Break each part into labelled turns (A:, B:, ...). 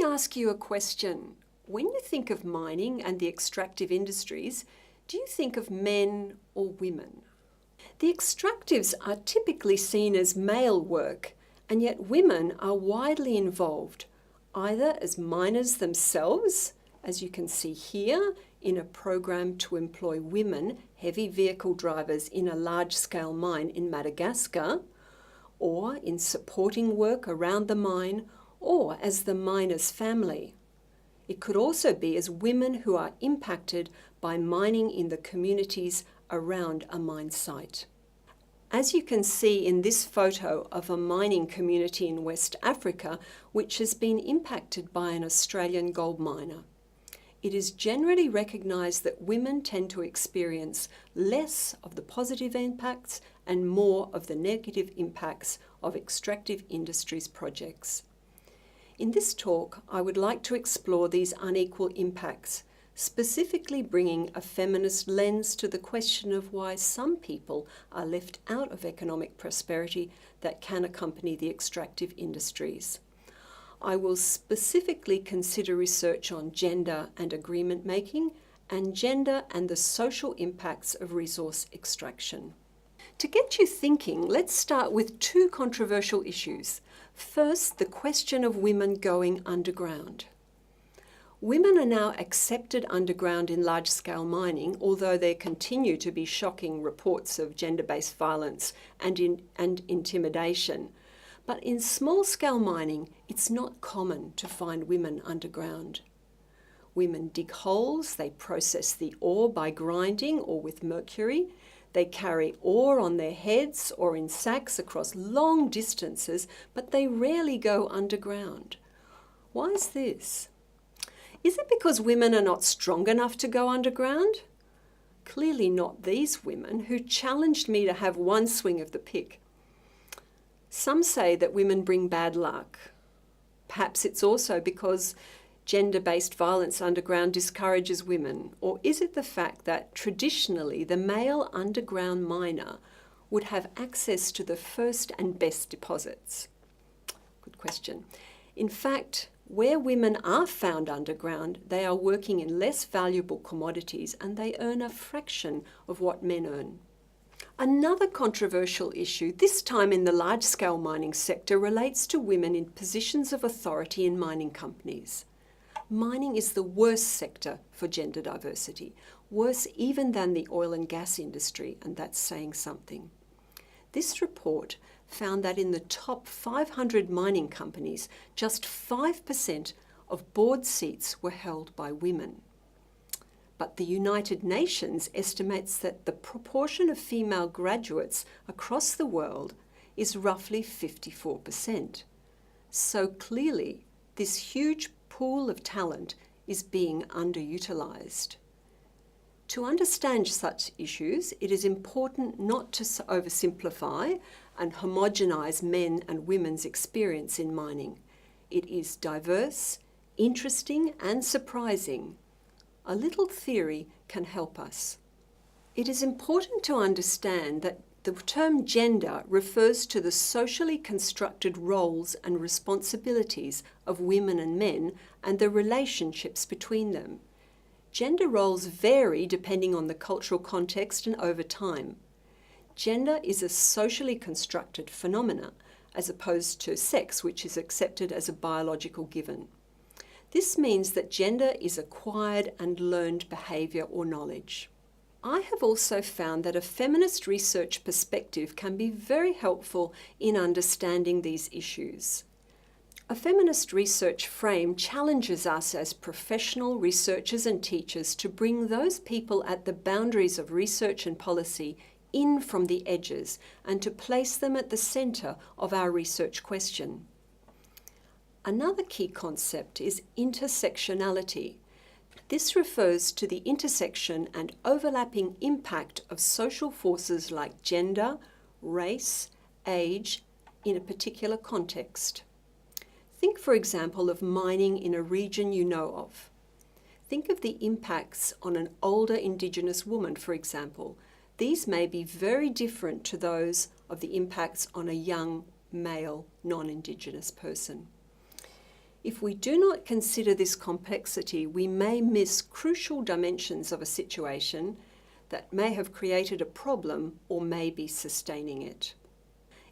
A: me ask you a question. When you think of mining and the extractive industries, do you think of men or women? The extractives are typically seen as male work, and yet women are widely involved, either as miners themselves, as you can see here, in a program to employ women, heavy vehicle drivers in a large-scale mine in Madagascar, or in supporting work around the mine, or as the miner's family. It could also be as women who are impacted by mining in the communities around a mine site. As you can see in this photo of a mining community in West Africa, which has been impacted by an Australian gold miner, it is generally recognised that women tend to experience less of the positive impacts and more of the negative impacts of extractive industries projects. In this talk, I would like to explore these unequal impacts, specifically bringing a feminist lens to the question of why some people are left out of economic prosperity that can accompany the extractive industries. I will specifically consider research on gender and agreement making, and gender and the social impacts of resource extraction. To get you thinking, let's start with two controversial issues. First, the question of women going underground. Women are now accepted underground in large-scale mining, although there continue to be shocking reports of gender-based violence and intimidation. But in small-scale mining, it's not common to find women underground. Women dig holes, they process the ore by grinding or with mercury, they carry ore on their heads or in sacks across long distances, but they rarely go underground. Why is this? Is it because women are not strong enough to go underground? Clearly not these women, who challenged me to have one swing of the pick. Some say that women bring bad luck. Perhaps it's also because gender-based violence underground discourages women, or is it the fact that traditionally the male underground miner would have access to the first and best deposits? Good question. In fact, where women are found underground, they are working in less valuable commodities and they earn a fraction of what men earn. Another controversial issue, this time in the large-scale mining sector, relates to women in positions of authority in mining companies. Mining is the worst sector for gender diversity, worse even than the oil and gas industry, and that's saying something. This report found that in the top 500 mining companies, just 5% of board seats were held by women. But the United Nations estimates that the proportion of female graduates across the world is roughly 54%. So clearly, this huge pool of talent is being underutilised. To understand such issues, it is important not to oversimplify and homogenise men and women's experience in mining. It is diverse, interesting and surprising. A little theory can help us. It is important to understand that the term gender refers to the socially constructed roles and responsibilities of women and men and the relationships between them. Gender roles vary depending on the cultural context and over time. Gender is a socially constructed phenomena, as opposed to sex, which is accepted as a biological given. This means that gender is acquired and learned behaviour or knowledge. I have also found that a feminist research perspective can be very helpful in understanding these issues. A feminist research frame challenges us as professional researchers and teachers to bring those people at the boundaries of research and policy in from the edges and to place them at the centre of our research question. Another key concept is intersectionality. This refers to the intersection and overlapping impact of social forces like gender, race, age in a particular context. Think, for example, of mining in a region you know of. Think of the impacts on an older Indigenous woman, for example. These may be very different to those of the impacts on a young male non-Indigenous person. If we do not consider this complexity, we may miss crucial dimensions of a situation that may have created a problem or may be sustaining it.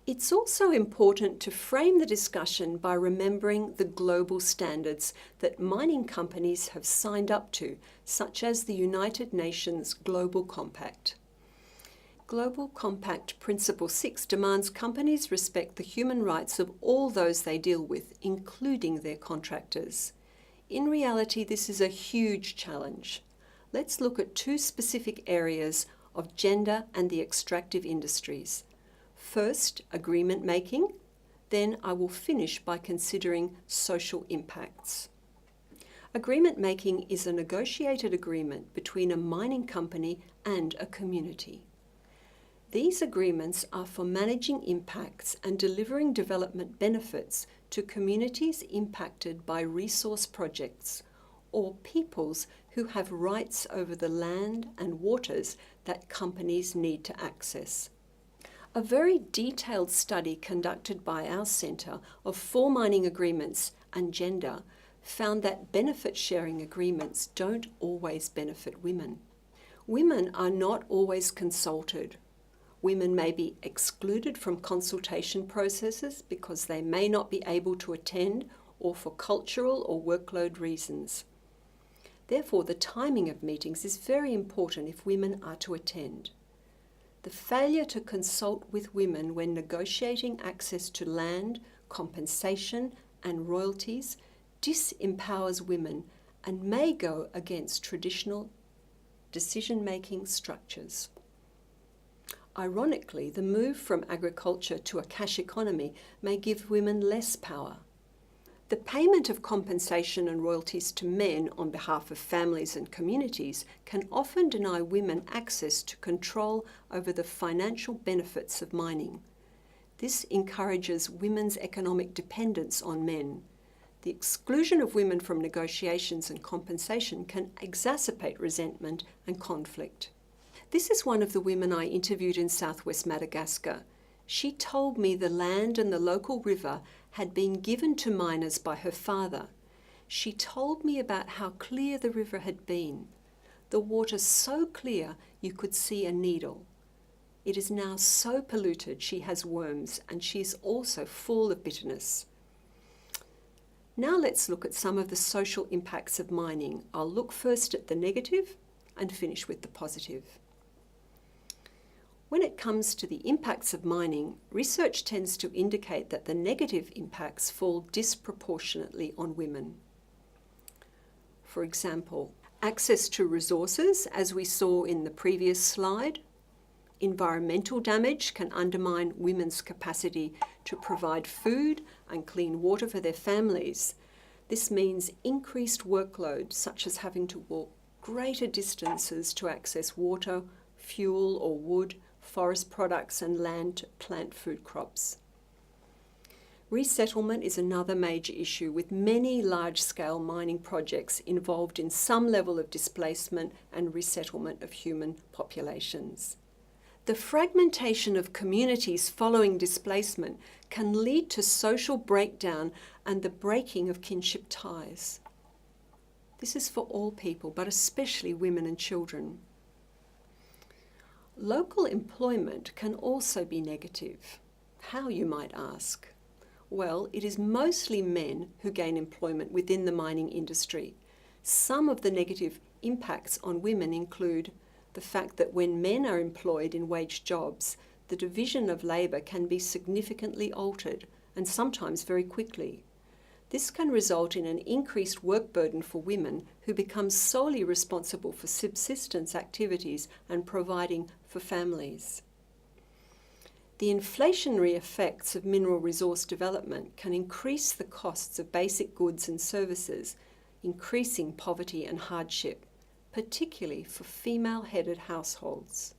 A: It's also important to frame the discussion by remembering the global standards that mining companies have signed up to, such as the United Nations Global Compact. Global Compact Principle 6 demands companies respect the human rights of all those they deal with, including their contractors. In reality, this is a huge challenge. Let's look at two specific areas of gender and the extractive industries. First, agreement making, then I will finish by considering social impacts. Agreement making is a negotiated agreement between a mining company and a community. These agreements are for managing impacts and delivering development benefits to communities impacted by resource projects or peoples who have rights over the land and waters that companies need to access. A very detailed study conducted by our Centre of 4 mining agreements and gender found that benefit sharing agreements don't always benefit women. Women are not always consulted. Women may be excluded from consultation processes because they may not be able to attend or for cultural or workload reasons. Therefore, the timing of meetings is very important if women are to attend. The failure to consult with women when negotiating access to land, compensation, and royalties disempowers women and may go against traditional decision-making structures. Ironically, the move from agriculture to a cash economy may give women less power. The payment of compensation and royalties to men on behalf of families and communities can often deny women access to control over the financial benefits of mining. This encourages women's economic dependence on men. The exclusion of women from negotiations and compensation can exacerbate resentment and conflict. This is one of the women I interviewed in southwest Madagascar. She told me the land and the local river had been given to miners by her father. She told me about how clear the river had been. The water so clear you could see a needle. It is now so polluted she has worms, and she is also full of bitterness. Now let's look at some of the social impacts of mining. I'll look first at the negative and finish with the positive. When it comes to the impacts of mining, research tends to indicate that the negative impacts fall disproportionately on women. For example, access to resources, as we saw in the previous slide. Environmental damage can undermine women's capacity to provide food and clean water for their families. This means increased workload, such as having to walk greater distances to access water, fuel or wood, forest products and land to plant food crops. Resettlement is another major issue, with many large-scale mining projects involved in some level of displacement and resettlement of human populations. The fragmentation of communities following displacement can lead to social breakdown and the breaking of kinship ties. This is for all people, but especially women and children. Local employment can also be negative. How, you might ask? Well, it is mostly men who gain employment within the mining industry. Some of the negative impacts on women include the fact that when men are employed in wage jobs, the division of labour can be significantly altered, and sometimes very quickly. This can result in an increased work burden for women who become solely responsible for subsistence activities and providing for families. The inflationary effects of mineral resource development can increase the costs of basic goods and services, increasing poverty and hardship, particularly for female-headed households.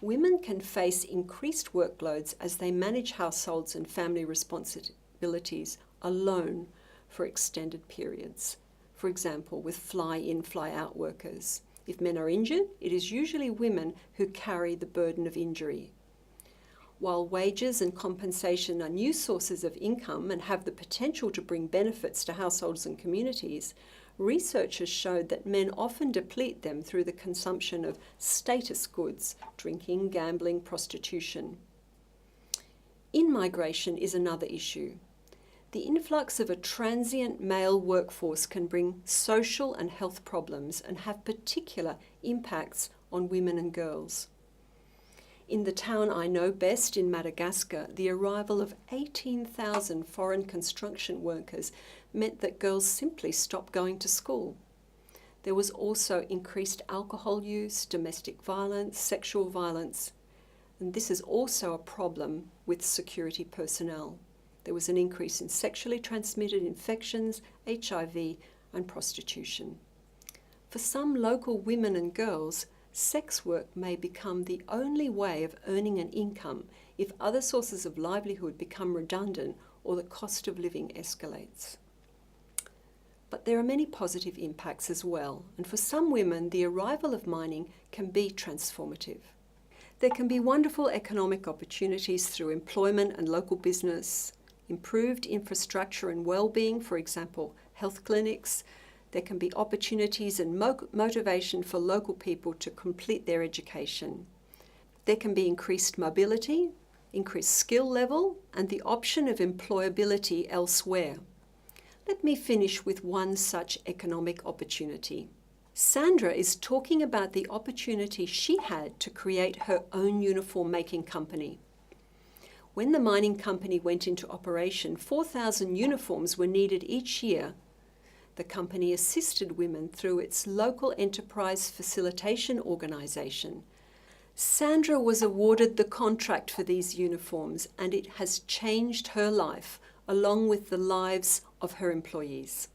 A: Women can face increased workloads as they manage households and family responsibilities alone for extended periods. For example, with fly-in, fly-out workers. If men are injured, it is usually women who carry the burden of injury. While wages and compensation are new sources of income and have the potential to bring benefits to households and communities, research has showed that men often deplete them through the consumption of status goods, drinking, gambling, prostitution. In-migration is another issue. The influx of a transient male workforce can bring social and health problems and have particular impacts on women and girls. In the town I know best in Madagascar, the arrival of 18,000 foreign construction workers meant that girls simply stopped going to school. There was also increased alcohol use, domestic violence, sexual violence, and this is also a problem with security personnel. There was an increase in sexually transmitted infections, HIV, and prostitution. For some local women and girls, sex work may become the only way of earning an income if other sources of livelihood become redundant or the cost of living escalates. But there are many positive impacts as well, and for some women, the arrival of mining can be transformative. There can be wonderful economic opportunities through employment and local business, improved infrastructure and well-being, for example, health clinics. There can be opportunities and motivation for local people to complete their education. There can be increased mobility, increased skill level, and the option of employability elsewhere. Let me finish with one such economic opportunity. Sandra is talking about the opportunity she had to create her own uniform making company. When the mining company went into operation, 4,000 uniforms were needed each year. The company assisted women through its local enterprise facilitation organisation. Sandra was awarded the contract for these uniforms, and it has changed her life along with the lives of her employees.